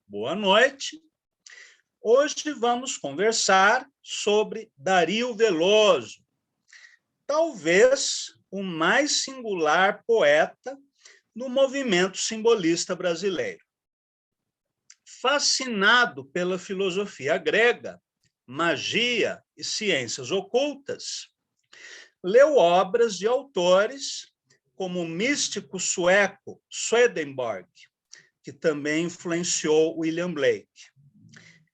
Boa noite. Hoje vamos conversar sobre Dario Veloso, talvez o mais singular poeta do movimento simbolista brasileiro. Fascinado pela filosofia grega, magia e ciências ocultas, leu obras de autores como o místico sueco Swedenborg, que também influenciou William Blake,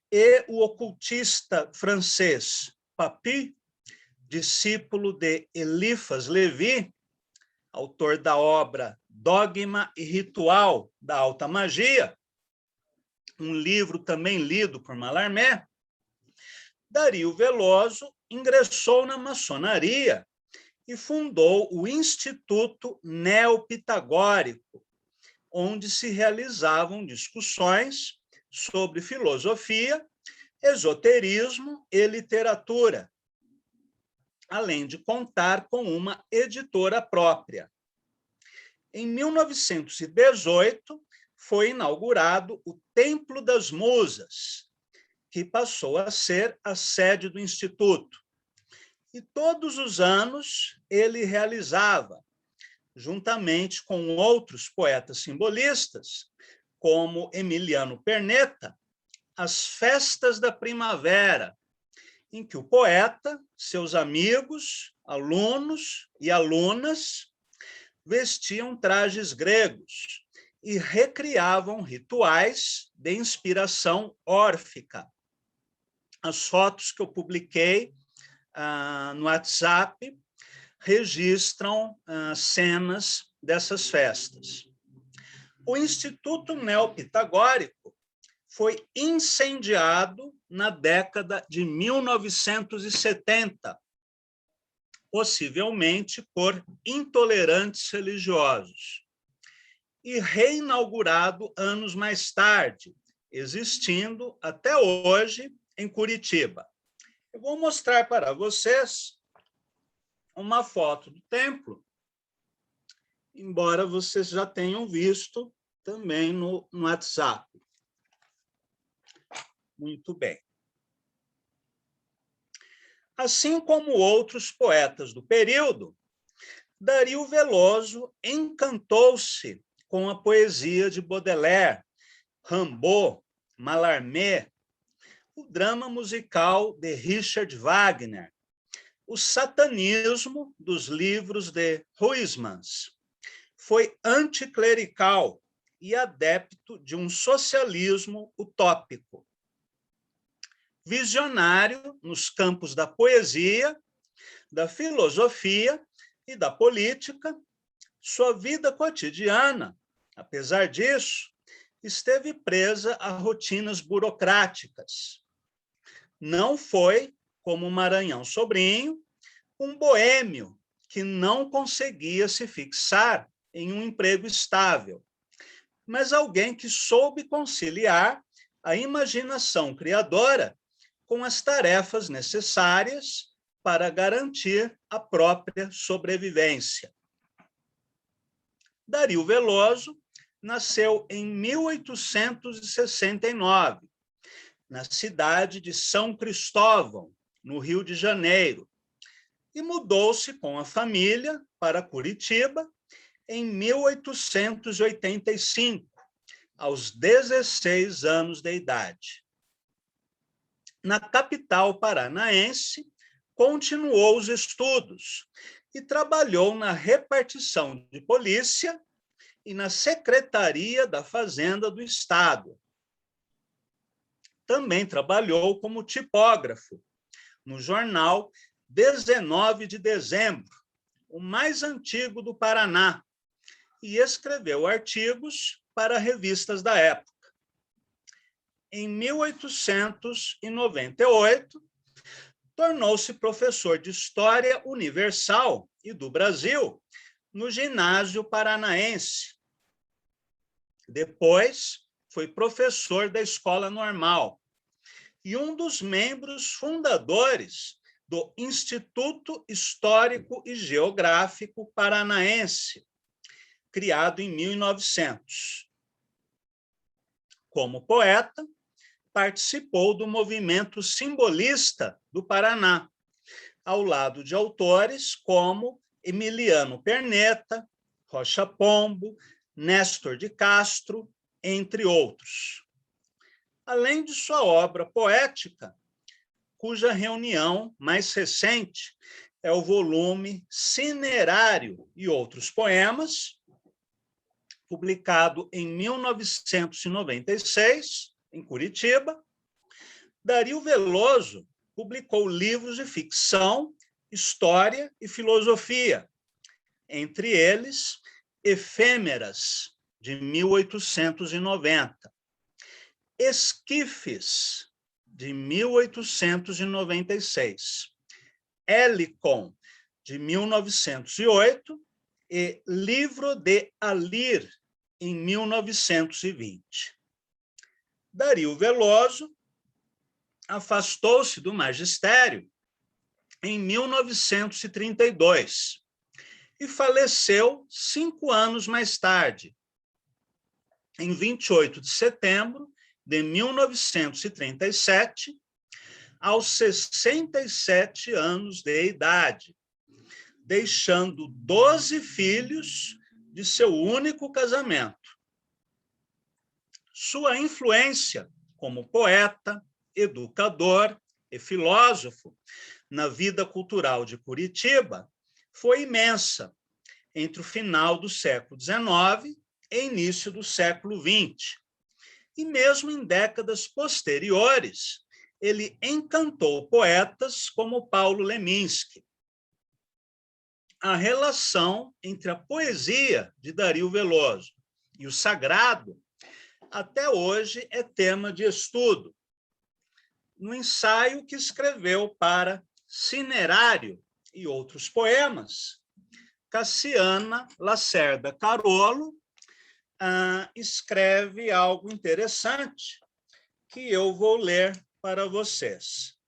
e o ocultista francês Papy, discípulo de Eliphas Lévy, autor da obra Dogma e Ritual da Alta Magia, um livro também lido por Mallarmé. Dario Veloso ingressou na maçonaria e fundou o Instituto Neopitagórico, onde se realizavam discussões sobre filosofia, esoterismo e literatura, além de contar com uma editora própria. Em 1918, foi inaugurado o Templo das Musas, que passou a ser a sede do Instituto. E todos os anos ele realizava, juntamente com outros poetas simbolistas, como Emiliano Perneta, as festas da primavera, em que o poeta, seus amigos, alunos e alunas vestiam trajes gregos e recriavam rituais de inspiração órfica. As fotos que eu publiquei no WhatsApp registram cenas dessas festas. O Instituto Neopitagórico foi incendiado na década de 1970, possivelmente por intolerantes religiosos, e reinaugurado anos mais tarde, existindo até hoje em Curitiba. Eu vou mostrar para vocês uma foto do templo, embora vocês já tenham visto também no WhatsApp. Muito bem. Assim como outros poetas do período, Dario Veloso encantou-se com a poesia de Baudelaire, Rimbaud, Mallarmé, o drama musical de Richard Wagner, o satanismo dos livros de Huysmans. Foi anticlerical e adepto de um socialismo utópico. Visionário nos campos da poesia, da filosofia e da política, sua vida cotidiana, apesar disso, esteve presa a rotinas burocráticas. Não foi, como Maranhão Sobrinho, um boêmio que não conseguia se fixar em um emprego estável, mas alguém que soube conciliar a imaginação criadora com as tarefas necessárias para garantir a própria sobrevivência. Dario Veloso nasceu em 1869, na cidade de São Cristóvão, no Rio de Janeiro, e mudou-se com a família para Curitiba em 1885, aos 16 anos de idade. Na capital paranaense, continuou os estudos e trabalhou na repartição de polícia e na Secretaria da Fazenda do Estado. Também trabalhou como tipógrafo no jornal 19 de Dezembro, o mais antigo do Paraná, e escreveu artigos para revistas da época. Em 1898, tornou-se professor de História Universal e do Brasil no Ginásio Paranaense. Depois, foi professor da Escola Normal e um dos membros fundadores do Instituto Histórico e Geográfico Paranaense, criado em 1900. Como poeta, participou do movimento simbolista do Paraná, ao lado de autores como Emiliano Perneta, Rocha Pombo, Néstor de Castro, entre outros. Além de sua obra poética, cuja reunião mais recente é o volume Cinerário e Outros Poemas, publicado em 1996, em Curitiba. Dario Veloso publicou livros de ficção, história e filosofia, entre eles Efêmeras, de 1890, Esquifes, de 1896, Helicon, de 1908, e Livro de Alir, em 1920. Dario Veloso afastou-se do magistério em 1932 e faleceu 5 anos mais tarde, em 28 de setembro de 1937, aos 67 anos de idade, deixando 12 filhos de seu único casamento. Sua influência como poeta, educador e filósofo na vida cultural de Curitiba foi imensa entre o final do século XIX e início do século XX. E mesmo em décadas posteriores, ele encantou poetas como Paulo Leminski. A relação entre a poesia de Dario Veloso e o sagrado até hoje é tema de estudo. No ensaio que escreveu para Cinerário e Outros Poemas, Cassiana Lacerda Carollo escreve algo interessante que eu vou ler para vocês.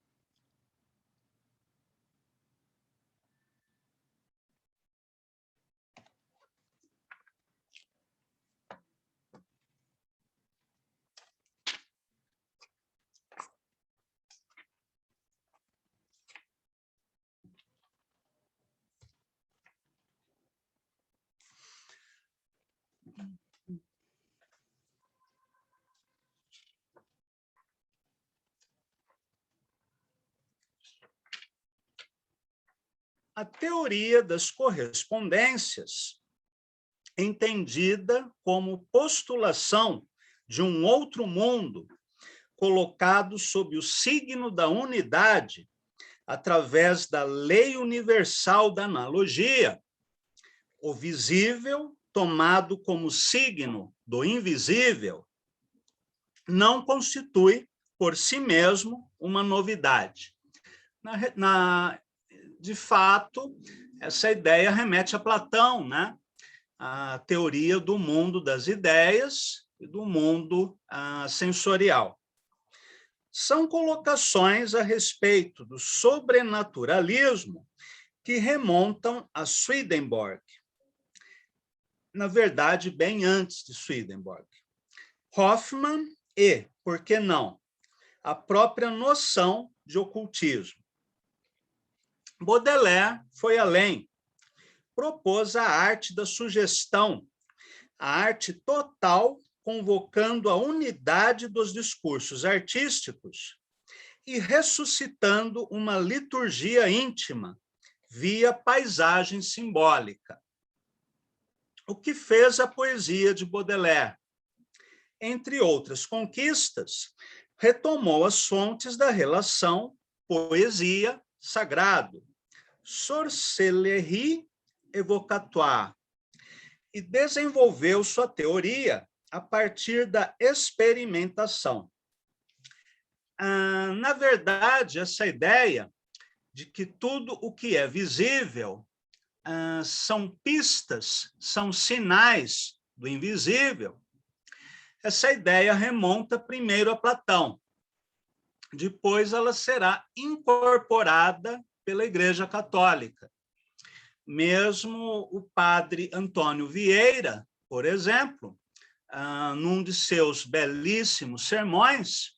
A teoria das correspondências, entendida como postulação de um outro mundo colocado sob o signo da unidade através da lei universal da analogia, o visível tomado como signo do invisível, não constitui por si mesmo uma novidade. De fato, essa ideia remete a Platão, né? A teoria do mundo das ideias e do mundo sensorial. São colocações a respeito do sobrenaturalismo que remontam a Swedenborg. Na verdade, bem antes de Swedenborg. Hoffmann e, por que não, a própria noção de ocultismo. Baudelaire foi além, propôs a arte da sugestão, a arte total convocando a unidade dos discursos artísticos e ressuscitando uma liturgia íntima via paisagem simbólica. O que fez a poesia de Baudelaire? Entre outras conquistas, retomou as fontes da relação poesia-sagrado, sorcellerie évocatoire, e desenvolveu sua teoria a partir da experimentação. Na verdade, essa ideia de que tudo o que é visível são pistas, são sinais do invisível, essa ideia remonta primeiro a Platão. Depois ela será incorporada pela Igreja Católica. Mesmo o padre Antônio Vieira, por exemplo, num de seus belíssimos sermões,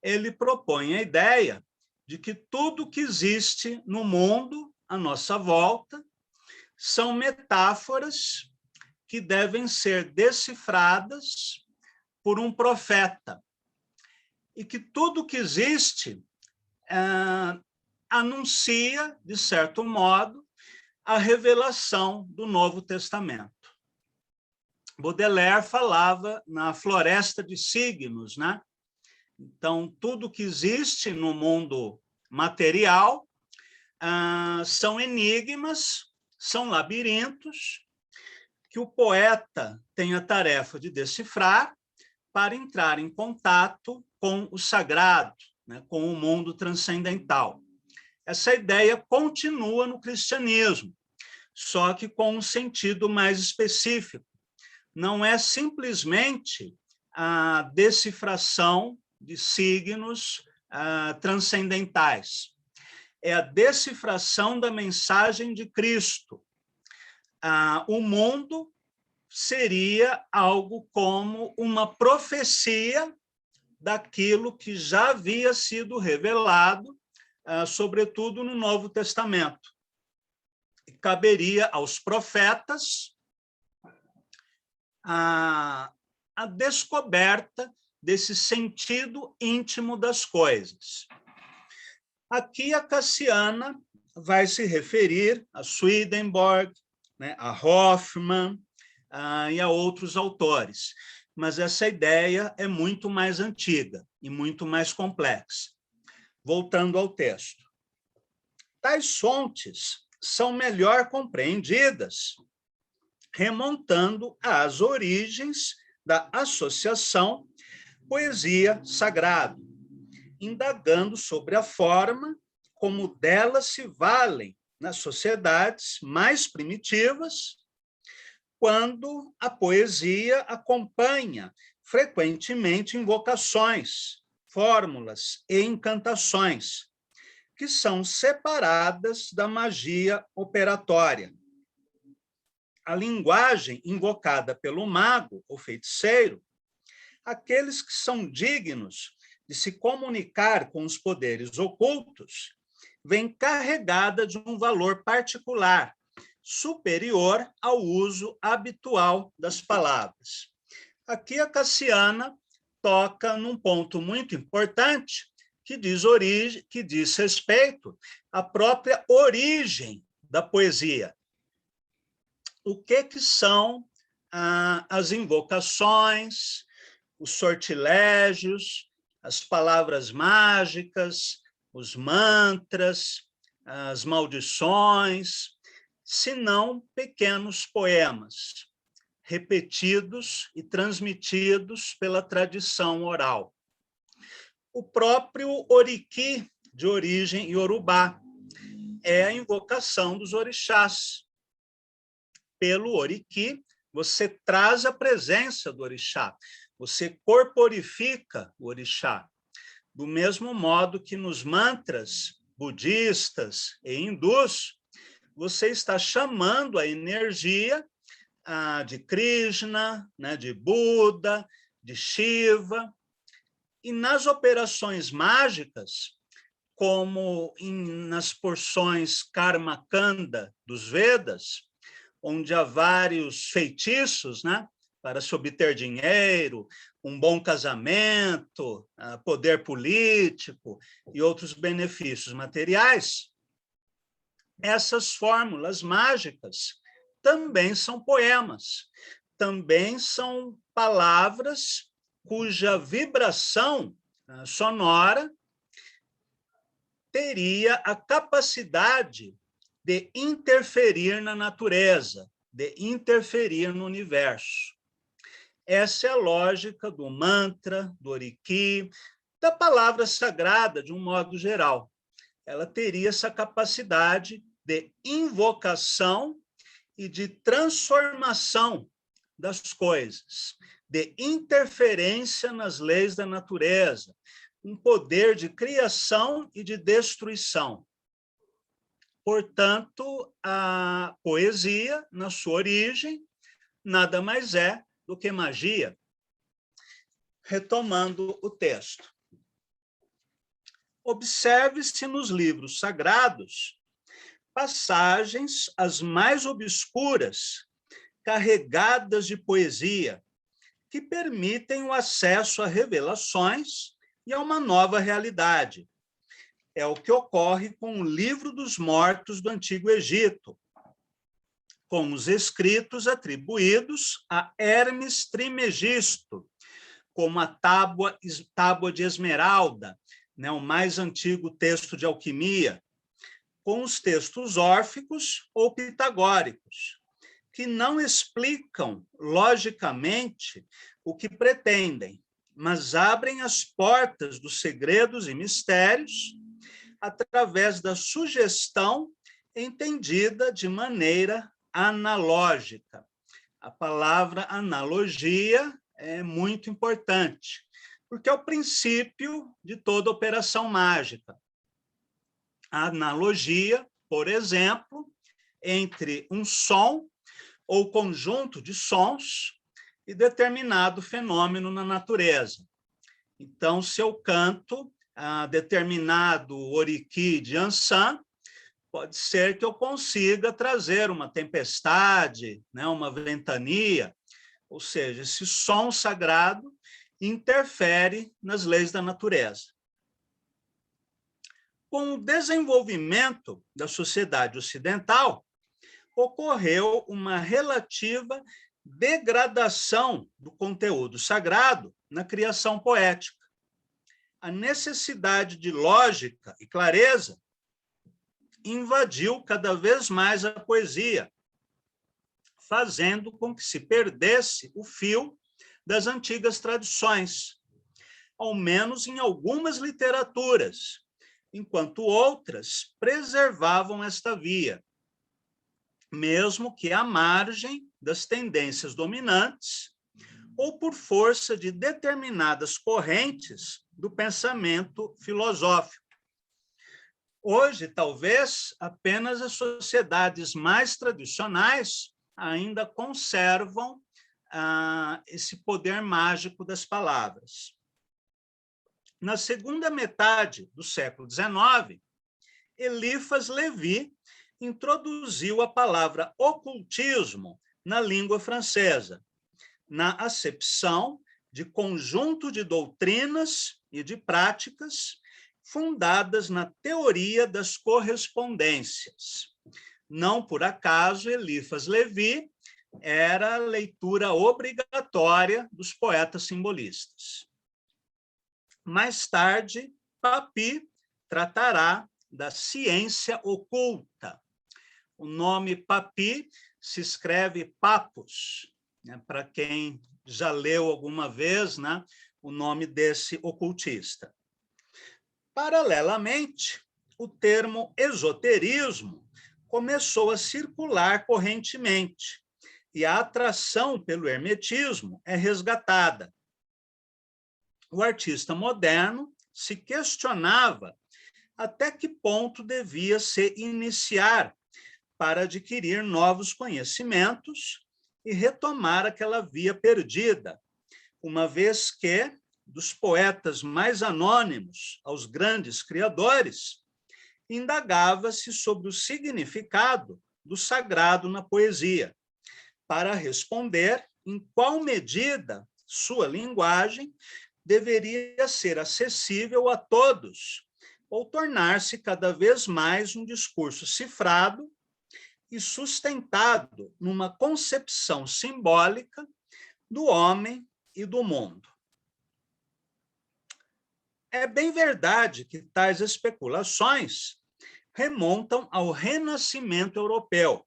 ele propõe a ideia de que tudo que existe no mundo à nossa volta são metáforas que devem ser decifradas por um profeta, e que tudo que existe anuncia, de certo modo, a revelação do Novo Testamento. Baudelaire falava na floresta de signos, né? Então, tudo que existe no mundo material são enigmas, são labirintos, que o poeta tem a tarefa de decifrar para entrar em contato com o sagrado, né, com o mundo transcendental. Essa ideia continua no cristianismo, só que com um sentido mais específico. Não é simplesmente a decifração de signos transcendentais. É a decifração da mensagem de Cristo. O mundo seria algo como uma profecia daquilo que já havia sido revelado, sobretudo no Novo Testamento. E caberia aos profetas a descoberta desse sentido íntimo das coisas. Aqui a Cassiana vai se referir a Swedenborg, né, a Hoffmann e a outros autores, mas essa ideia é muito mais antiga e muito mais complexa. Voltando ao texto. Tais fontes são melhor compreendidas remontando às origens da associação poesia-sagrado, indagando sobre a forma como delas se valem nas sociedades mais primitivas, quando a poesia acompanha frequentemente invocações, fórmulas e encantações, que são separadas da magia operatória. A linguagem invocada pelo mago ou feiticeiro, aqueles que são dignos de se comunicar com os poderes ocultos, vem carregada de um valor particular, superior ao uso habitual das palavras. Aqui a Cassiana toca num ponto muito importante que diz respeito à própria origem da poesia. O que são as invocações, os sortilégios, as palavras mágicas, os mantras, as maldições, senão pequenos poemas, repetidos e transmitidos pela tradição oral. O próprio oriki, de origem iorubá, é a invocação dos orixás. Pelo oriki, você traz a presença do orixá, você corporifica o orixá, do mesmo modo que nos mantras budistas e hindus, você está chamando a energia de Krishna, né, de Buda, de Shiva. E nas operações mágicas, como nas porções Karma Kanda dos Vedas, onde há vários feitiços, né, para se obter dinheiro, um bom casamento, poder político e outros benefícios materiais, essas fórmulas mágicas também são poemas, também são palavras cuja vibração sonora teria a capacidade de interferir na natureza, de interferir no universo. Essa é a lógica do mantra, do oriki, da palavra sagrada, de um modo geral. Ela teria essa capacidade de invocação e de transformação das coisas, de interferência nas leis da natureza, um poder de criação e de destruição. Portanto, a poesia, na sua origem, nada mais é do que magia. Retomando o texto. Observe-se nos livros sagrados passagens as mais obscuras, carregadas de poesia, que permitem o acesso a revelações e a uma nova realidade. É o que ocorre com o Livro dos Mortos do Antigo Egito, com os escritos atribuídos a Hermes Trismegisto, como a Tábua de Esmeralda, né, o mais antigo texto de alquimia, com os textos órficos ou pitagóricos, que não explicam logicamente o que pretendem, mas abrem as portas dos segredos e mistérios através da sugestão entendida de maneira analógica. A palavra analogia é muito importante, porque é o princípio de toda operação mágica. A analogia, por exemplo, entre um som ou conjunto de sons e determinado fenômeno na natureza. Então, se eu canto determinado oriqui de Ansan, pode ser que eu consiga trazer uma tempestade, né, uma ventania, ou seja, esse som sagrado interfere nas leis da natureza. Com o desenvolvimento da sociedade ocidental, ocorreu uma relativa degradação do conteúdo sagrado na criação poética. A necessidade de lógica e clareza invadiu cada vez mais a poesia, fazendo com que se perdesse o fio das antigas tradições, ao menos em algumas literaturas, enquanto outras preservavam esta via, mesmo que à margem das tendências dominantes ou por força de determinadas correntes do pensamento filosófico. Hoje, talvez, apenas as sociedades mais tradicionais ainda conservam esse poder mágico das palavras. Na segunda metade do século XIX, Eliphas Lévy introduziu a palavra ocultismo na língua francesa, na acepção de conjunto de doutrinas e de práticas fundadas na teoria das correspondências. Não por acaso, Eliphas Lévy era a leitura obrigatória dos poetas simbolistas. Mais tarde, Papy tratará da ciência oculta. O nome Papy se escreve Papus, né, para quem já leu alguma vez, né, o nome desse ocultista. Paralelamente, o termo esoterismo começou a circular correntemente e a atração pelo hermetismo é resgatada. O artista moderno se questionava até que ponto devia se iniciar para adquirir novos conhecimentos e retomar aquela via perdida, uma vez que, dos poetas mais anônimos aos grandes criadores, indagava-se sobre o significado do sagrado na poesia, para responder em qual medida sua linguagem deveria ser acessível a todos, ou tornar-se cada vez mais um discurso cifrado e sustentado numa concepção simbólica do homem e do mundo. É bem verdade que tais especulações remontam ao Renascimento europeu,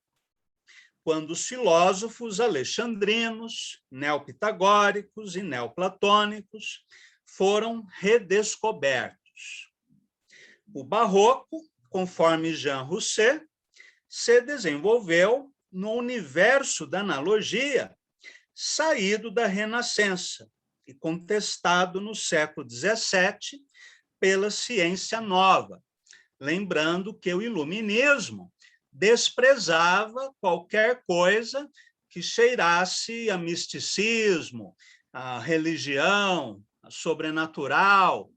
quando os filósofos alexandrinos, neopitagóricos e neoplatônicos foram redescobertos. O Barroco, conforme Jean Rousseau, se desenvolveu no universo da analogia saído da Renascença e contestado no século XVII pela ciência nova, lembrando que o iluminismo desprezava qualquer coisa que cheirasse a misticismo, a religião, a sobrenatural,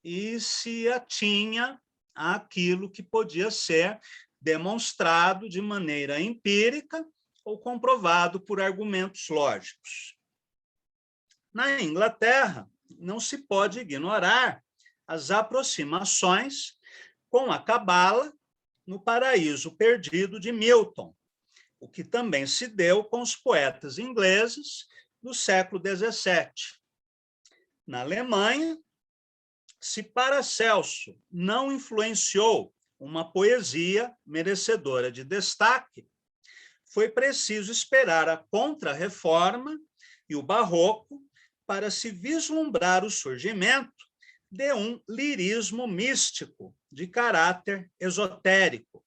e se atinha àquilo que podia ser demonstrado de maneira empírica ou comprovado por argumentos lógicos. Na Inglaterra, não se pode ignorar as aproximações com a Cabala no Paraíso Perdido de Milton, o que também se deu com os poetas ingleses do século XVII. Na Alemanha, se Paracelso não influenciou uma poesia merecedora de destaque, foi preciso esperar a Contra-Reforma e o Barroco para se vislumbrar o surgimento de um lirismo místico de caráter esotérico,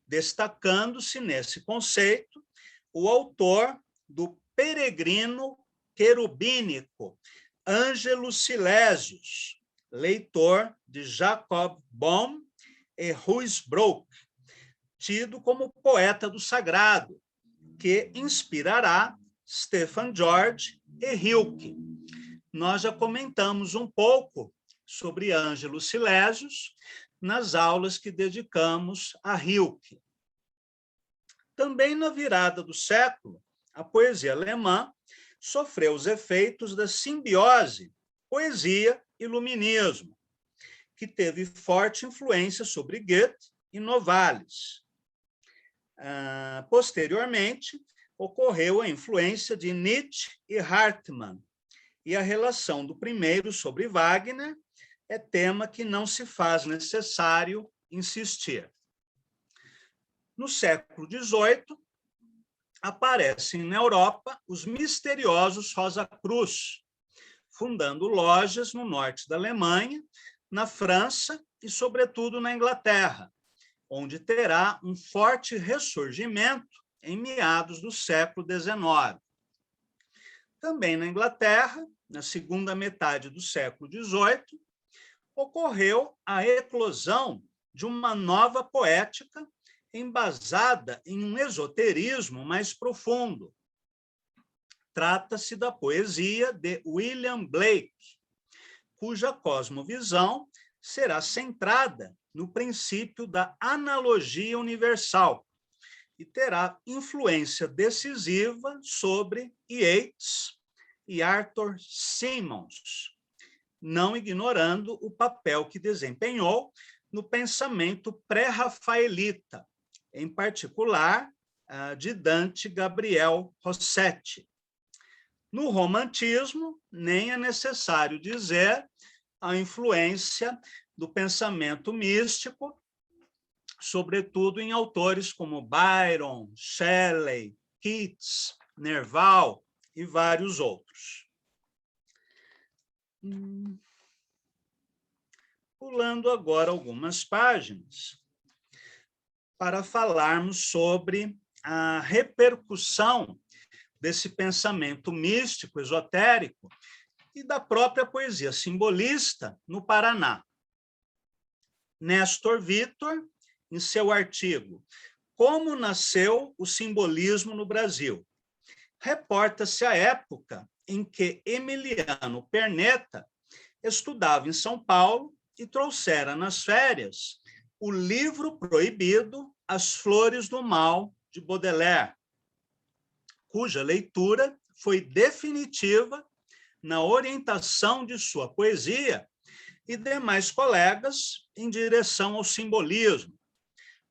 destacando-se nesse conceito o autor do Peregrino Querubínico, Ângelo Silésios, leitor de Jacob Bohm e Ruysbroeck, tido como poeta do sagrado, que inspirará Stefan George e Rilke. Nós já comentamos um pouco sobre Ângelo Silésios nas aulas que dedicamos a Rilke. Também na virada do século, a poesia alemã sofreu os efeitos da simbiose poesia e iluminismo, que teve forte influência sobre Goethe e Novalis. Posteriormente, ocorreu a influência de Nietzsche e Hartmann, e a relação do primeiro sobre Wagner é tema que não se faz necessário insistir. No século XVIII, aparecem na Europa os misteriosos Rosa Cruz, fundando lojas no norte da Alemanha, na França e, sobretudo, na Inglaterra, onde terá um forte ressurgimento em meados do século XIX. Também na Inglaterra, na segunda metade do século XVIII, ocorreu a eclosão de uma nova poética embasada em um esoterismo mais profundo. Trata-se da poesia de William Blake, cuja cosmovisão será centrada no princípio da analogia universal e terá influência decisiva sobre Yeats e Arthur Symons, não ignorando o papel que desempenhou no pensamento pré-rafaelita, em particular de Dante Gabriel Rossetti. No romantismo, nem é necessário dizer a influência do pensamento místico, sobretudo em autores como Byron, Shelley, Keats, Nerval e vários outros. Pulando agora algumas páginas, para falarmos sobre a repercussão desse pensamento místico, esotérico, e da própria poesia simbolista no Paraná. Néstor Vitor, em seu artigo Como Nasceu o Simbolismo no Brasil, reporta-se a época em que Emiliano Perneta estudava em São Paulo e trouxera nas férias o livro proibido As Flores do Mal, de Baudelaire, cuja leitura foi definitiva na orientação de sua poesia e demais colegas em direção ao simbolismo,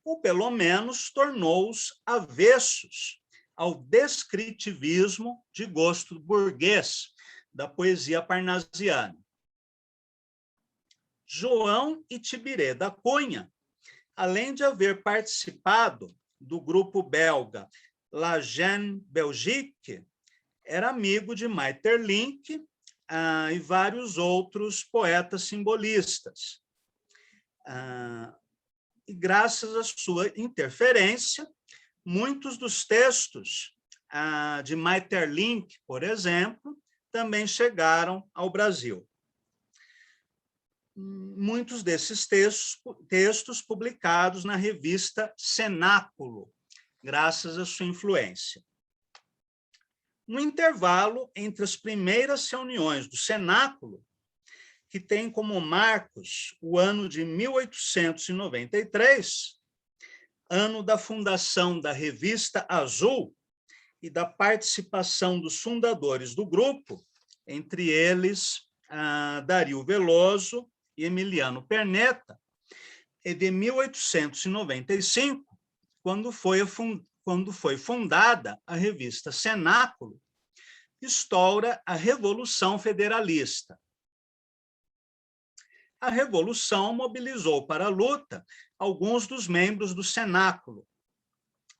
ou pelo menos tornou-os avessos ao descritivismo de gosto burguês da poesia parnasiana. João Itibiré da Cunha, além de haver participado do grupo belga La Jeune Belgique, era amigo de Maeterlinck e vários outros poetas simbolistas. E graças à sua interferência, muitos dos textos de Maeterlinck, por exemplo, também chegaram ao Brasil. muitos desses textos publicados na revista Cenáculo, graças à sua influência. No intervalo entre as primeiras reuniões do Cenáculo, que tem como marcos o ano de 1893, ano da fundação da Revista Azul e da participação dos fundadores do grupo, entre eles Dario Veloso e Emiliano Perneta, e de 1895, quando foi fundada a revista Cenáculo, estoura a Revolução Federalista. A Revolução mobilizou para a luta alguns dos membros do Cenáculo,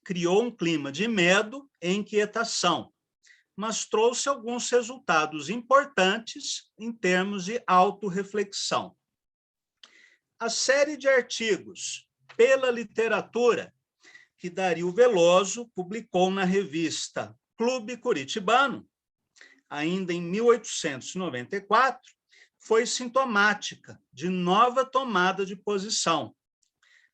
criou um clima de medo e inquietação, mas trouxe alguns resultados importantes em termos de autorreflexão. A série de artigos pela literatura que Dario Veloso publicou na revista Clube Curitibano, ainda em 1894, foi sintomática de nova tomada de posição.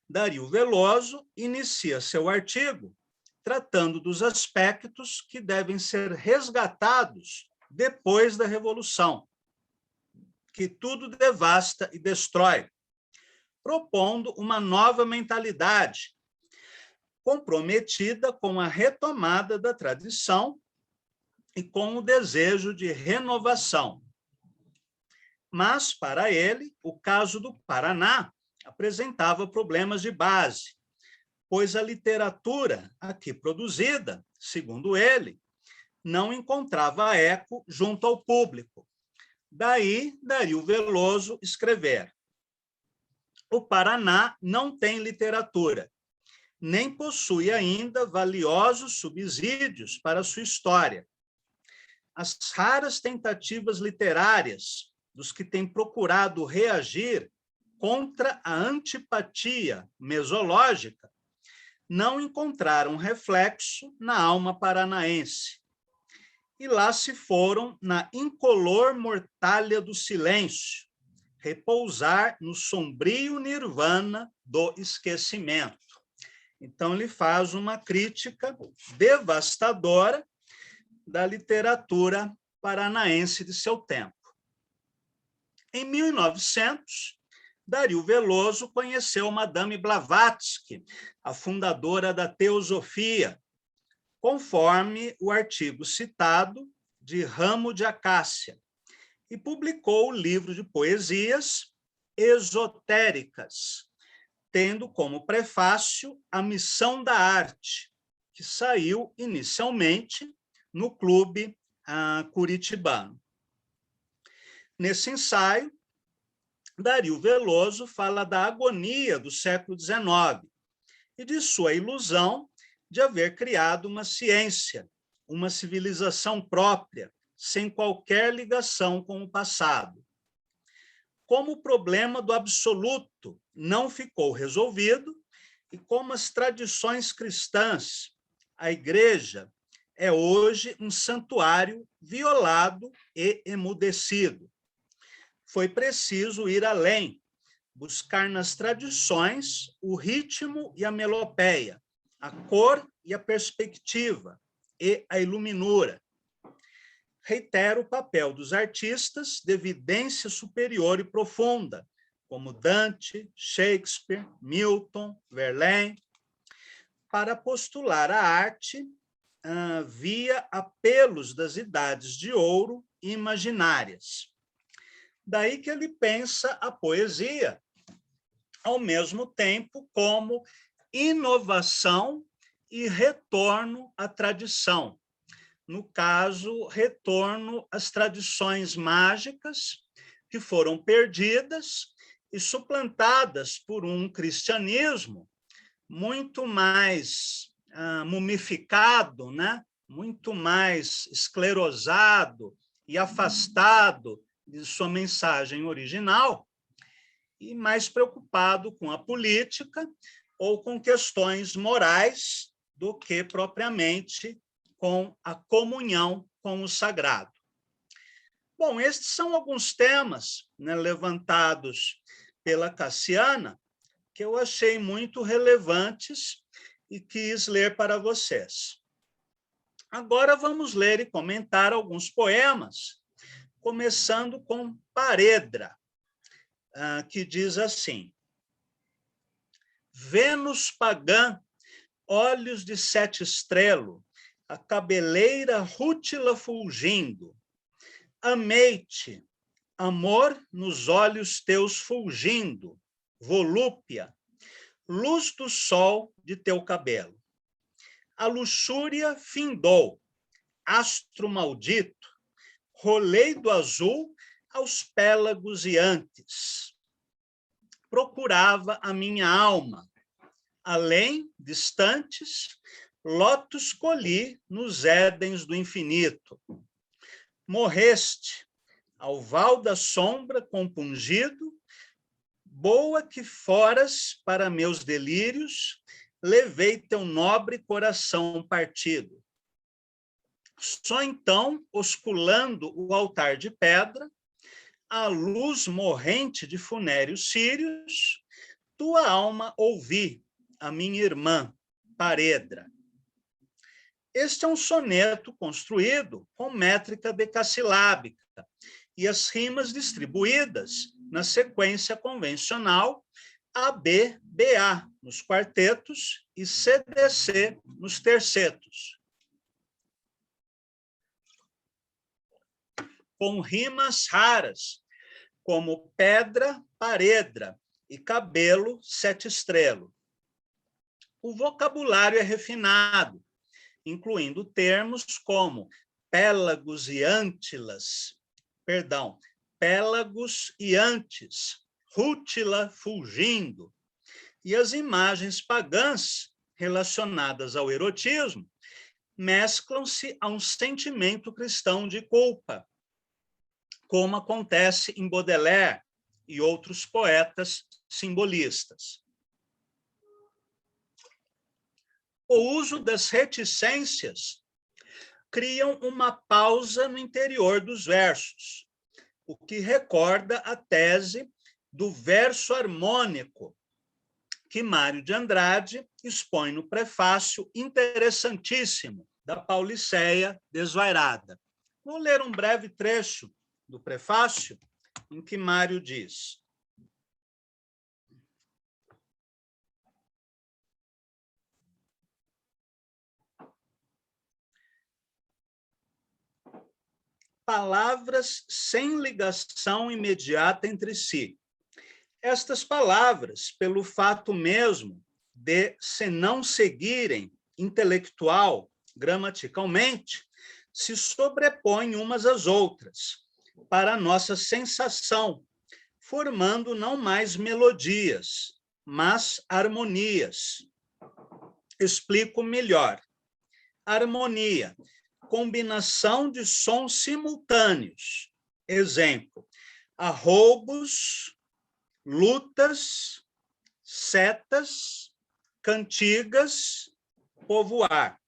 Dario Veloso inicia seu artigo tratando dos aspectos que devem ser resgatados depois da Revolução, que tudo devasta e destrói, propondo uma nova mentalidade, comprometida com a retomada da tradição e com o desejo de renovação. Mas, para ele, o caso do Paraná apresentava problemas de base, pois a literatura aqui produzida, segundo ele, não encontrava eco junto ao público. Daí, Dario Veloso escrever: o Paraná não tem literatura, nem possui ainda valiosos subsídios para sua história. As raras tentativas literárias dos que têm procurado reagir contra a antipatia mesológica não encontraram reflexo na alma paranaense. E lá se foram na incolor mortalha do silêncio, repousar no sombrio nirvana do esquecimento. Então, ele faz uma crítica devastadora da literatura paranaense de seu tempo. Em 1900, Dario Veloso conheceu Madame Blavatsky, a fundadora da Teosofia, conforme o artigo citado de Ramo de Acácia, e publicou o livro de poesias esotéricas, tendo como prefácio A Missão da Arte, que saiu inicialmente no Clube Curitibano. Nesse ensaio, Dario Veloso fala da agonia do século XIX e de sua ilusão de haver criado uma ciência, uma civilização própria, sem qualquer ligação com o passado. Como o problema do absoluto não ficou resolvido e como as tradições cristãs, a Igreja é hoje um santuário violado e emudecido. Foi preciso ir além, buscar nas tradições o ritmo e a melopeia, a cor e a perspectiva, e a iluminura. Reitera o papel dos artistas de evidência superior e profunda, como Dante, Shakespeare, Milton, Verlaine, para postular a arte via apelos das idades de ouro imaginárias. Daí que ele pensa a poesia, ao mesmo tempo, como inovação e retorno à tradição. No caso, retorno às tradições mágicas que foram perdidas e suplantadas por um cristianismo muito mais mumificado, né? Muito mais esclerosado e afastado de sua mensagem original e mais preocupado com a política ou com questões morais do que propriamente com a comunhão com o sagrado. Bom, estes são alguns temas, né, levantados pela Cassiana, que eu achei muito relevantes e quis ler para vocês. Agora vamos ler e comentar alguns poemas, começando com Paredra, que diz assim: Vênus pagã, olhos de sete estrelo, a cabeleira rútila fulgindo. Amei-te, amor nos olhos teus fulgindo, volúpia, luz do sol de teu cabelo. A luxúria findou, astro maldito, rolei do azul aos pélagos e antes. Procurava a minha alma, além, distantes, lotos colhi nos édens do infinito. Morreste, ao val da sombra compungido, boa que foras para meus delírios, levei teu nobre coração partido. Só então, osculando o altar de pedra, a luz morrente de funéreos círios, tua alma ouvi, a minha irmã, Paredra. Este é um soneto construído com métrica decassilábica e as rimas distribuídas na sequência convencional AB-BA nos quartetos e CDC nos tercetos, com rimas raras, como pedra, paredra e cabelo, sete estrelo. O vocabulário é refinado, incluindo termos como pélagos e ântilas, pélagos e antes, rútila fulgindo, e as imagens pagãs relacionadas ao erotismo mesclam-se a um sentimento cristão de culpa, como acontece em Baudelaire e outros poetas simbolistas. O uso das reticências criam uma pausa no interior dos versos, o que recorda a tese do verso harmônico, que Mário de Andrade expõe no prefácio interessantíssimo da Pauliceia Desvairada. Vou ler um breve trecho do prefácio, em que Mário diz: palavras sem ligação imediata entre si. Estas palavras, pelo fato mesmo de se não seguirem intelectual, gramaticalmente, se sobrepõem umas às outras, para a nossa sensação, formando não mais melodias, mas harmonias. Explico melhor. Harmonia, combinação de sons simultâneos. Exemplo, arroubos, lutas, setas, cantigas, povoar.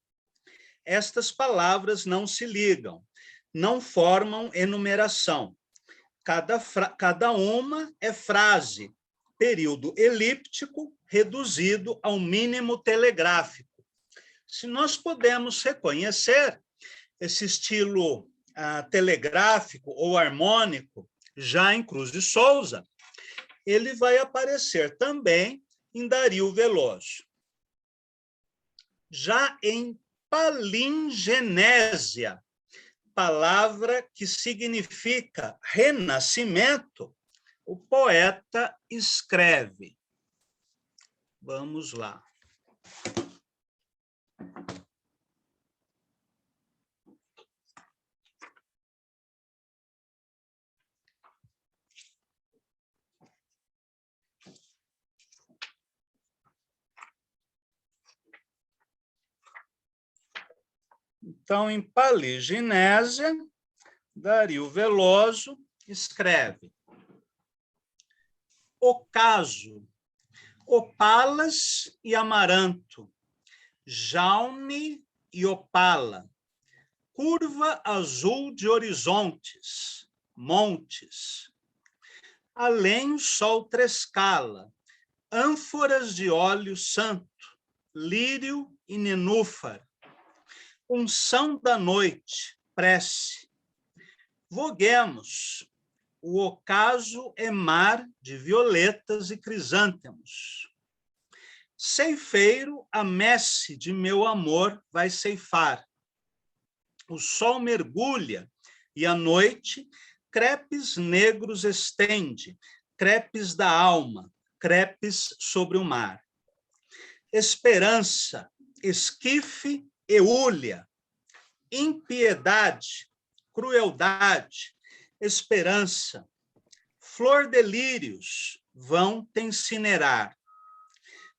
Estas palavras não se ligam, não formam enumeração. Cada uma é frase, período elíptico reduzido ao mínimo telegráfico. Se nós podemos reconhecer esse estilo telegráfico ou harmônico já em Cruz de Souza, ele vai aparecer também em Dario Veloso. Já em palingenésia, palavra que significa renascimento, o poeta escreve. Vamos lá. Então, em Paliginésia, Dario Veloso escreve: ocaso, opalas e amaranto, jaume e opala, curva azul de horizontes, montes. Além o sol trescala, ânforas de óleo santo, lírio e nenúfar. Unção da noite, prece. Voguemos, o ocaso é mar de violetas e crisântemos. Ceifeiro, a messe de meu amor vai ceifar. O sol mergulha e a noite crepes negros estende, crepes da alma, crepes sobre o mar. Esperança, esquife e ulha, impiedade, crueldade, esperança, flor de lírios vão te incinerar.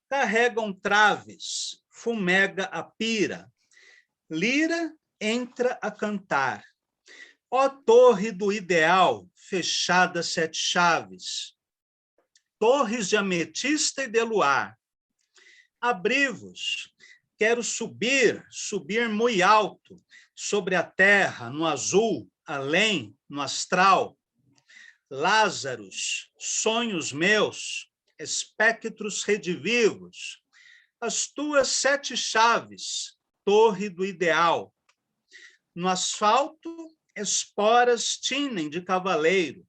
Carregam traves, fumega a pira, lira entra a cantar. Ó torre do ideal, fechada 7 chaves, torres de ametista e de luar, abri-vos, quero subir, subir muito alto, sobre a terra, no azul, além, no astral. Lázaros, sonhos meus, espectros redivivos, as tuas 7 chaves, torre do ideal. No asfalto, esporas tinem de cavaleiro.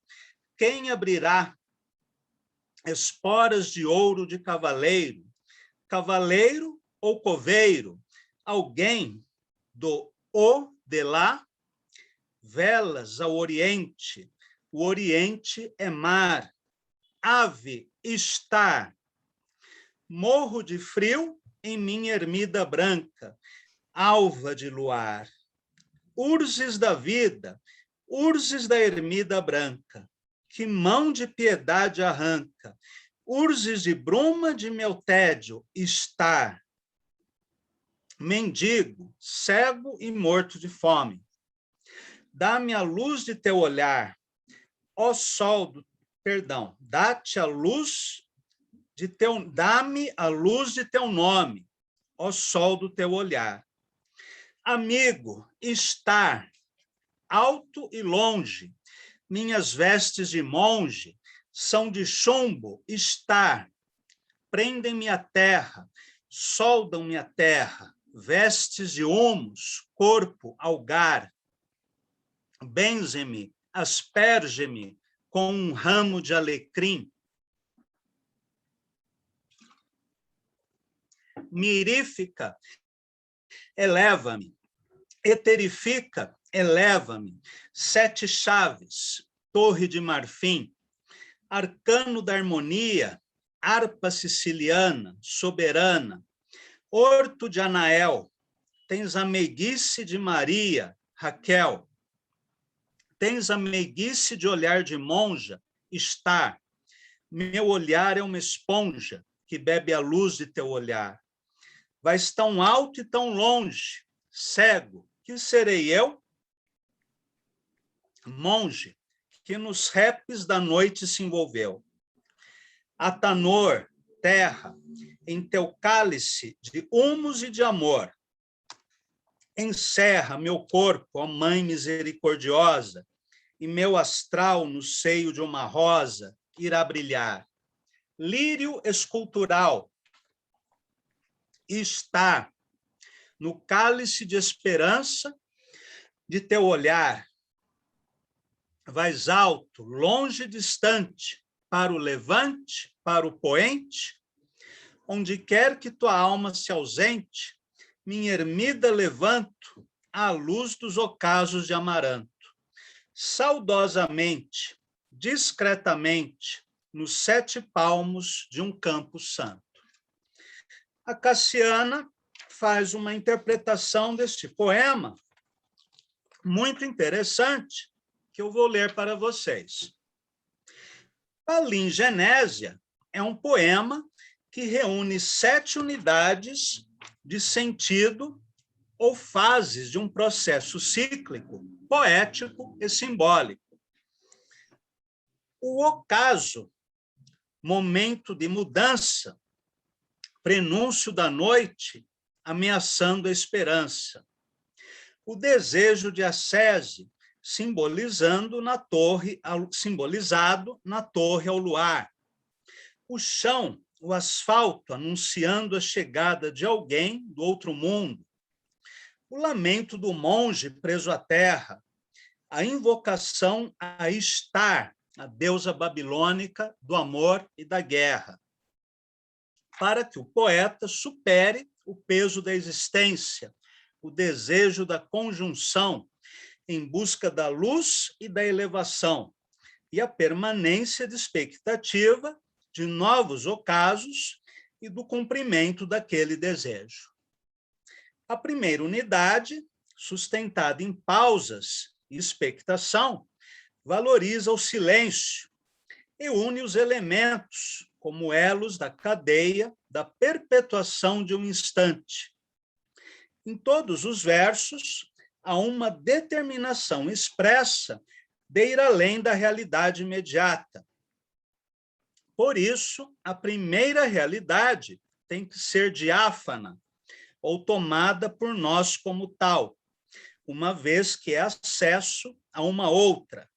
Quem abrirá? Esporas de ouro de cavaleiro. Cavaleiro ou coveiro? Alguém do de lá? Velas ao oriente. O oriente é mar. Ave estar. Morro de frio em minha ermida branca. Alva de luar. Urzes da vida, urzes da ermida branca, que mão de piedade arranca, urzes de bruma de meu tédio, estar. Mendigo, cego e morto de fome. Dá-me a luz de teu olhar, ó sol do... Perdão, dá-te a luz de teu... Dá-me a luz de teu nome, ó sol do teu olhar. Amigo, estar, alto e longe, minhas vestes de monge são de chumbo, estar, prendem-me a terra, soldam-me a terra, vestes de humus, corpo, algar, benze-me, asperge-me com um ramo de alecrim, mirífica, eleva-me, eterifica, eleva-me, 7 chaves, torre de marfim, arcano da harmonia, harpa siciliana, soberana, horto de Anael, tens a meiguice de Maria, Raquel, tens a meiguice de olhar de monja, estar, meu olhar é uma esponja que bebe a luz de teu olhar. Vais tão alto e tão longe, cego, que serei eu? Monge, que nos repes da noite se envolveu. Atanor, terra, em teu cálice de humus e de amor. Encerra meu corpo, ó Mãe misericordiosa, e meu astral no seio de uma rosa irá brilhar. Lírio escultural, está no cálice de esperança de teu olhar. Vais alto, longe e distante, para o levante, para o poente, onde quer que tua alma se ausente, minha ermida levanto à luz dos ocasos de amaranto. Saudosamente, discretamente, nos 7 palmos de um campo santo. A Cassiana faz uma interpretação deste poema muito interessante, que eu vou ler para vocês. Palingenésia é um poema que reúne 7 unidades de sentido ou fases de um processo cíclico, poético e simbólico. O ocaso, momento de mudança, prenúncio da noite, ameaçando a esperança. O desejo de ascese, simbolizado na torre ao luar. O chão, o asfalto, anunciando a chegada de alguém do outro mundo. O lamento do monge preso à terra. A invocação a Ishtar, a deusa babilônica do amor e da guerra, para que o poeta supere o peso da existência, o desejo da conjunção, em busca da luz e da elevação, e a permanência de expectativa de novos ocasos e do cumprimento daquele desejo. A primeira unidade, sustentada em pausas e expectação, valoriza o silêncio e une os elementos como elos da cadeia da perpetuação de um instante. Em todos os versos, há uma determinação expressa de ir além da realidade imediata. Por isso, a primeira realidade tem que ser diáfana ou tomada por nós como tal, uma vez que é acesso a uma outra.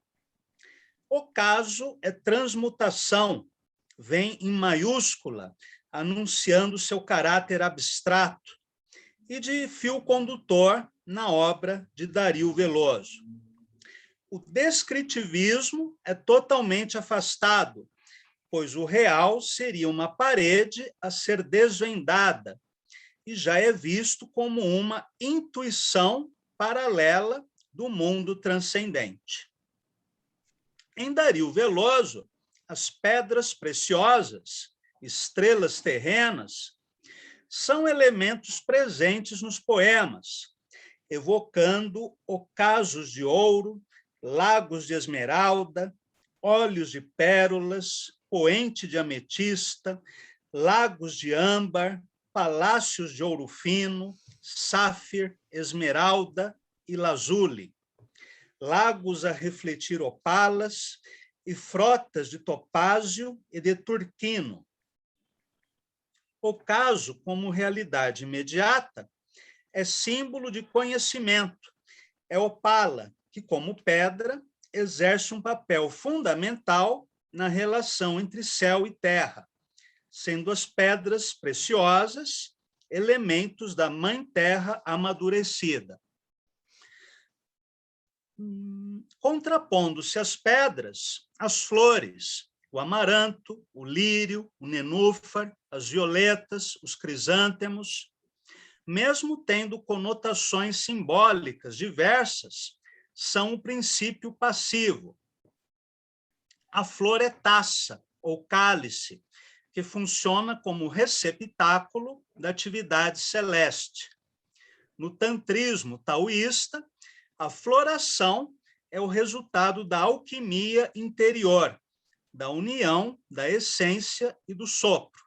O caso é transmutação, vem em maiúscula, anunciando seu caráter abstrato, e de fio condutor na obra de Dario Veloso. O descritivismo é totalmente afastado, pois o real seria uma parede a ser desvendada, e já é visto como uma intuição paralela do mundo transcendente. Em Dario Veloso, as pedras preciosas, estrelas terrenas, são elementos presentes nos poemas, evocando ocasos de ouro, lagos de esmeralda, olhos de pérolas, poente de ametista, lagos de âmbar, palácios de ouro fino, sáfir, esmeralda e lazuli, lagos a refletir opalas e frotas de topázio e de turquino. O caso, como realidade imediata, é símbolo de conhecimento. É opala, que, como pedra, exerce um papel fundamental na relação entre céu e terra, sendo as pedras preciosas elementos da mãe terra amadurecida. Contrapondo-se às pedras, as flores, o amaranto, o lírio, o nenúfar, as violetas, os crisântemos, mesmo tendo conotações simbólicas diversas, são o princípio passivo. A flor é taça ou cálice, que funciona como receptáculo da atividade celeste. No tantrismo taoísta, a floração é o resultado da alquimia interior, da união da essência e do sopro.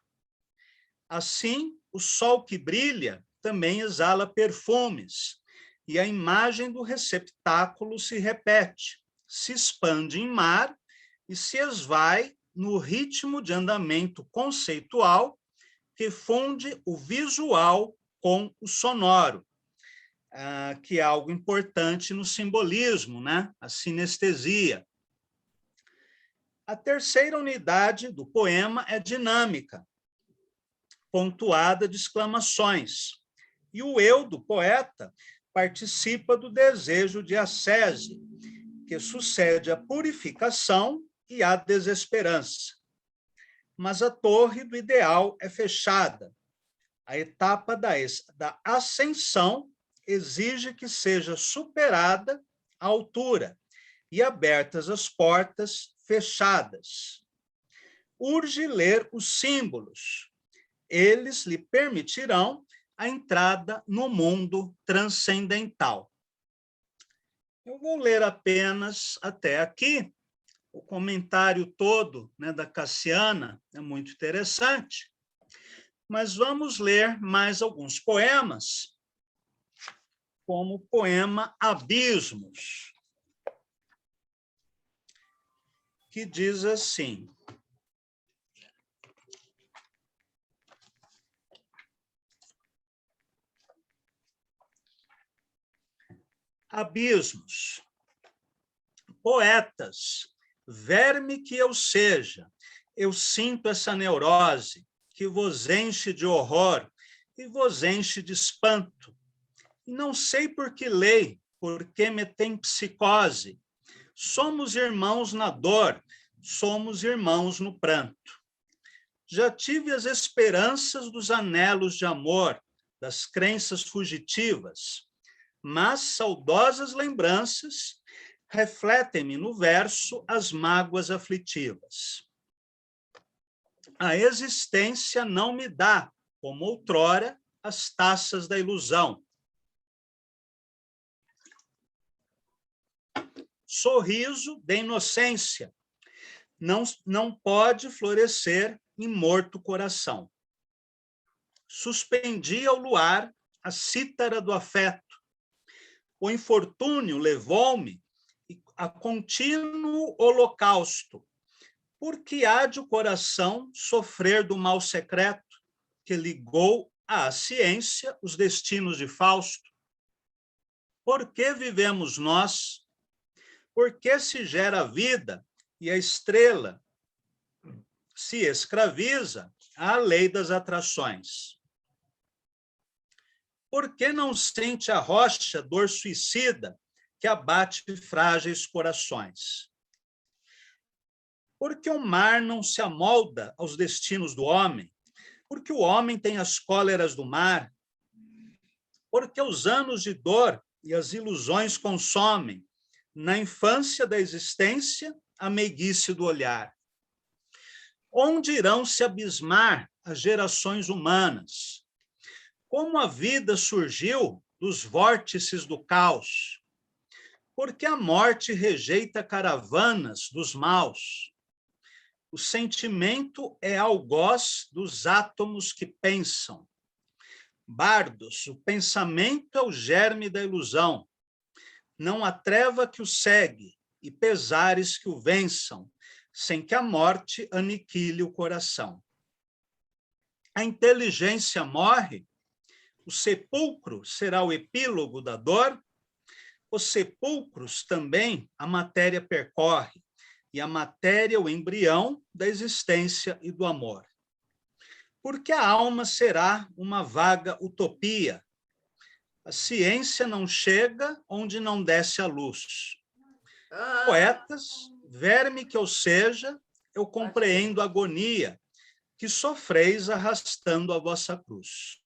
Assim, o sol que brilha também exala perfumes, e a imagem do receptáculo se repete, se expande em mar e se esvai no ritmo de andamento conceitual que funde o visual com o sonoro, que é algo importante no simbolismo, né? A sinestesia. A terceira unidade do poema é dinâmica, pontuada de exclamações, e o eu do poeta participa do desejo de ascese, que sucede à purificação e à desesperança. Mas a torre do ideal é fechada. A etapa da ascensão exige que seja superada a altura e abertas as portas fechadas. Urge ler os símbolos. Eles lhe permitirão a entrada no mundo transcendental. Eu vou ler apenas até aqui. O comentário todo, né, da Cassiana é muito interessante, mas vamos ler mais alguns poemas, como o poema Abismos, que diz assim: Abismos. Poetas, verme que eu seja, eu sinto essa neurose que vos enche de horror e vos enche de espanto. E não sei por que lei, porque me tem psicose. Somos irmãos na dor, somos irmãos no pranto. Já tive as esperanças dos anelos de amor, das crenças fugitivas, mas saudosas lembranças refletem-me no verso as mágoas aflitivas. A existência não me dá, como outrora, as taças da ilusão. Sorriso de inocência não pode florescer em morto coração. Suspendi ao luar a cítara do afeto. O infortúnio levou-me a contínuo holocausto, porque há de o coração sofrer do mal secreto que ligou à ciência os destinos de Fausto. Por que vivemos nós? Por que se gera a vida e a estrela se escraviza à lei das atrações? Por que não sente a rocha dor suicida que abate frágeis corações? Por que o mar não se amolda aos destinos do homem? Por que o homem tem as cóleras do mar? Por que os anos de dor e as ilusões consomem, na infância da existência, a meiguice do olhar? Onde irão se abismar as gerações humanas? Como a vida surgiu dos vórtices do caos? Por que a morte rejeita caravanas dos maus? O sentimento é algoz dos átomos que pensam. Bardos, o pensamento é o germe da ilusão. Não há treva que o segue e pesares que o vençam, sem que a morte aniquile o coração. A inteligência morre, o sepulcro será o epílogo da dor. Os sepulcros também a matéria percorre, e a matéria o embrião da existência e do amor. Porque a alma será uma vaga utopia. A ciência não chega onde não desce a luz. Poetas, verme que eu seja, eu compreendo a agonia que sofreis arrastando a vossa cruz.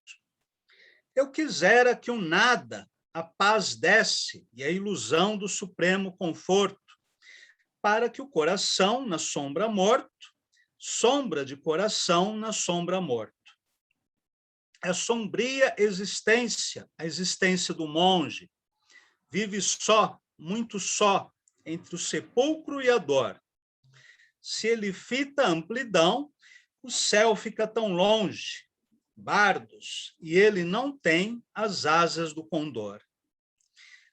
Eu quisera que o nada, a paz desse e a ilusão do supremo conforto, para que o coração na sombra morto, sombra de coração na sombra morto. É sombria existência, a existência do monge. Vive só, muito só, entre o sepulcro e a dor. Se ele fita a amplidão, o céu fica tão longe, bardos, e ele não tem as asas do condor.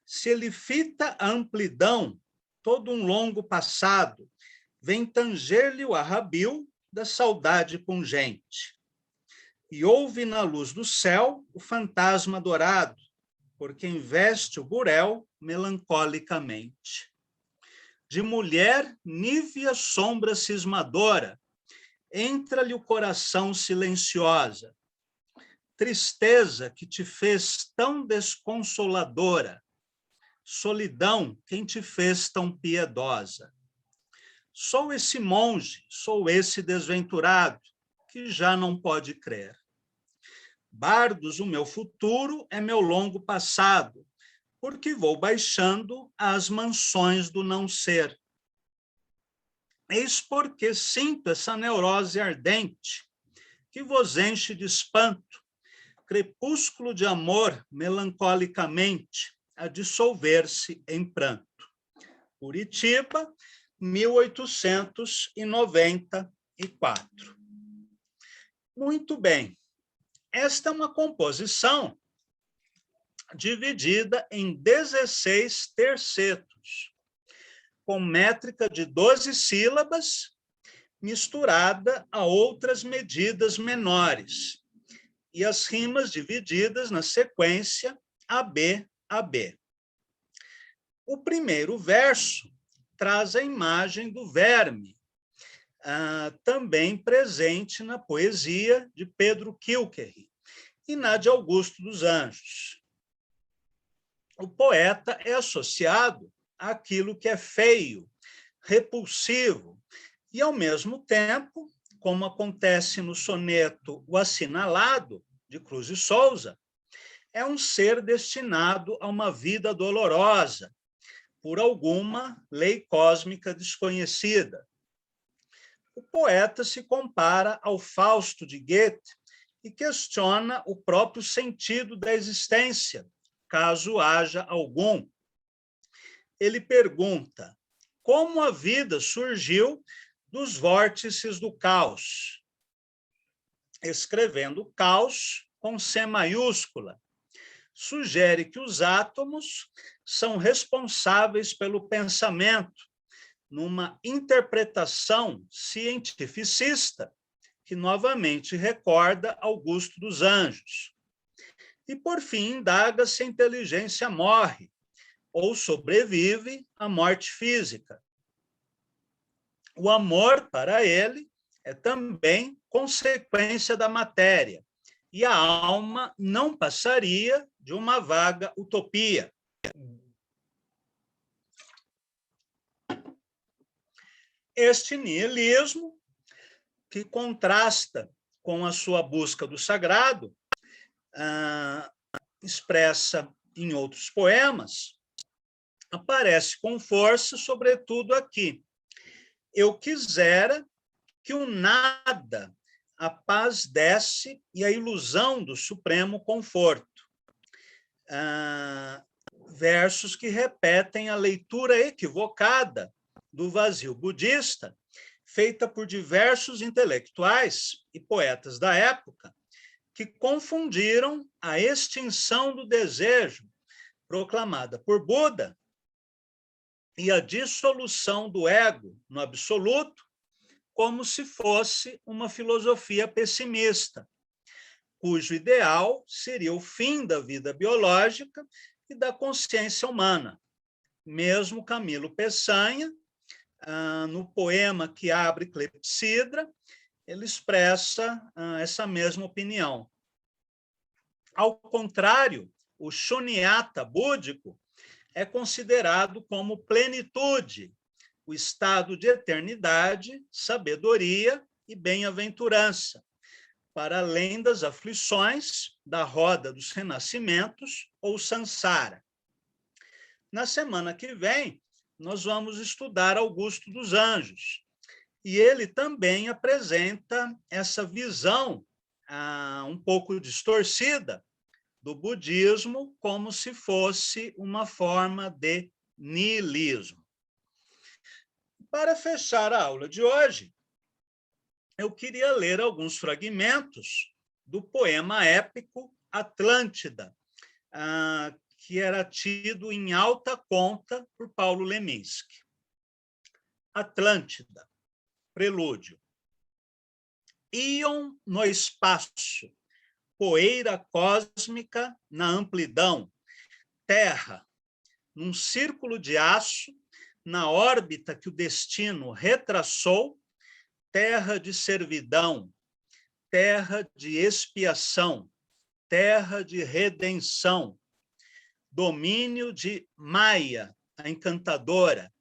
Se ele fita a amplidão, todo um longo passado, vem tanger-lhe o arrabil da saudade pungente. E ouve na luz do céu o fantasma dourado, porque investe o burel melancolicamente. De mulher, nívea sombra cismadora, entra-lhe o coração silenciosa. Tristeza que te fez tão desconsoladora, solidão quem te fez tão piedosa. Sou esse monge, sou esse desventurado, que já não pode crer. Bardos, o meu futuro é meu longo passado, porque vou baixando às mansões do não ser. Eis porque sinto essa neurose ardente, que vos enche de espanto, crepúsculo de amor melancolicamente, a dissolver-se em pranto. Curitiba, 1894. Muito bem. Esta é uma composição dividida em 16 tercetos, com métrica de 12 sílabas, misturada a outras medidas menores, e as rimas divididas na sequência AB, AB. O primeiro verso traz a imagem do verme, também presente na poesia de Pedro Kilkerry e na de Augusto dos Anjos. O poeta é associado àquilo que é feio, repulsivo, e, ao mesmo tempo, como acontece no soneto O Assinalado, de Cruz e Souza, é um ser destinado a uma vida dolorosa, por alguma lei cósmica desconhecida. O poeta se compara ao Fausto de Goethe e questiona o próprio sentido da existência, caso haja algum. Ele pergunta como a vida surgiu dos vórtices do caos, escrevendo caos com C maiúscula. Sugere que os átomos são responsáveis pelo pensamento, numa interpretação cientificista, que novamente recorda Augusto dos Anjos. E, por fim, indaga se a inteligência morre ou sobrevive à morte física. O amor, para ele, é também consequência da matéria, e a alma não passaria de uma vaga utopia. Este niilismo, que contrasta com a sua busca do sagrado, expressa em outros poemas, aparece com força, sobretudo aqui. Eu quisera que o nada, a paz desce e a ilusão do supremo conforto. Versos que repetem a leitura equivocada do vazio budista, feita por diversos intelectuais e poetas da época, que confundiram a extinção do desejo, proclamada por Buda, e a dissolução do ego no absoluto, como se fosse uma filosofia pessimista, cujo ideal seria o fim da vida biológica e da consciência humana. Mesmo Camilo Peçanha, no poema que abre Clepsidra, ele expressa essa mesma opinião. Ao contrário, o Shunyata búdico é considerado como plenitude, o estado de eternidade, sabedoria e bem-aventurança, para além das aflições da roda dos renascimentos ou samsara. Na semana que vem, nós vamos estudar Augusto dos Anjos, e ele também apresenta essa visão um pouco distorcida do budismo, como se fosse uma forma de niilismo. Para fechar a aula de hoje, eu queria ler alguns fragmentos do poema épico Atlântida, que era tido em alta conta por Paulo Leminski. Atlântida, prelúdio. Íon no espaço, poeira cósmica na amplidão, terra, num círculo de aço, na órbita que o destino retraçou, terra de servidão, terra de expiação, terra de redenção, domínio de Maia, a encantadora,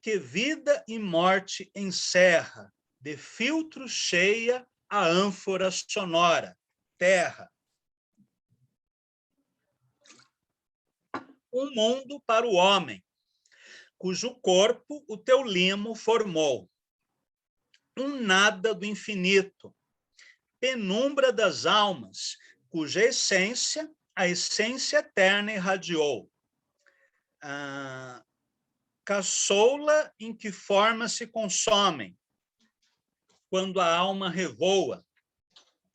que vida e morte encerra, de filtro cheia a ânfora sonora, terra. Um mundo para o homem, cujo corpo o teu limo formou. Um nada do infinito, penumbra das almas, cuja essência, a essência eterna irradiou. Caçoula em que formas se consomem, quando a alma revoa,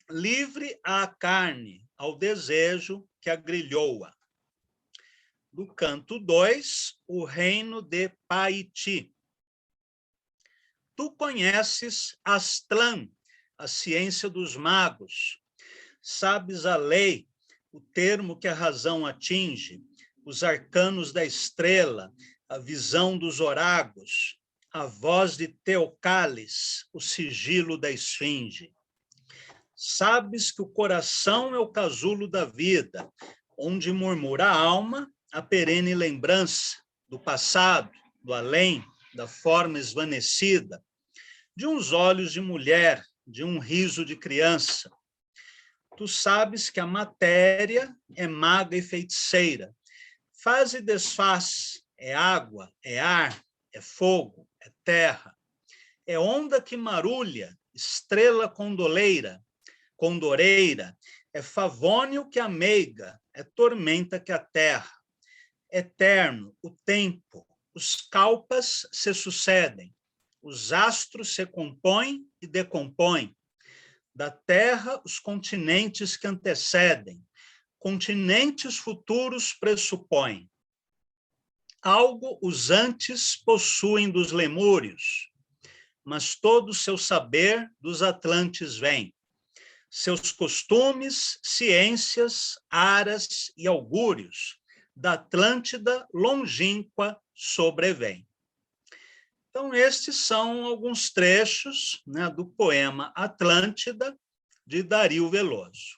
livre à carne, ao desejo que agrilhoa. Do canto 2, o reino de Paiti. Tu conheces Aztlán, a ciência dos magos, sabes a lei, o termo que a razão atinge, os arcanos da estrela, a visão dos oragos, a voz de Teocales, o sigilo da esfinge. Sabes que o coração é o casulo da vida, onde murmura a alma a perene lembrança do passado, do além, da forma esvanecida, de uns olhos de mulher, de um riso de criança. Tu sabes que a matéria é maga e feiticeira, faz e desfaz, é água, é ar, é fogo, é terra, é onda que marulha, estrela condoreira, é favônio que ameiga, é tormenta que aterra, eterno o tempo, os calpas se sucedem, os astros se compõem e decompõem, da terra os continentes que antecedem, continentes futuros pressupõem. Algo os antes possuem dos lemúrios, mas todo o seu saber dos atlantes vem. Seus costumes, ciências, aras e augúrios, da Atlântida longínqua sobrevém. Então, estes são alguns trechos, né, do poema Atlântida, de Dario Veloso.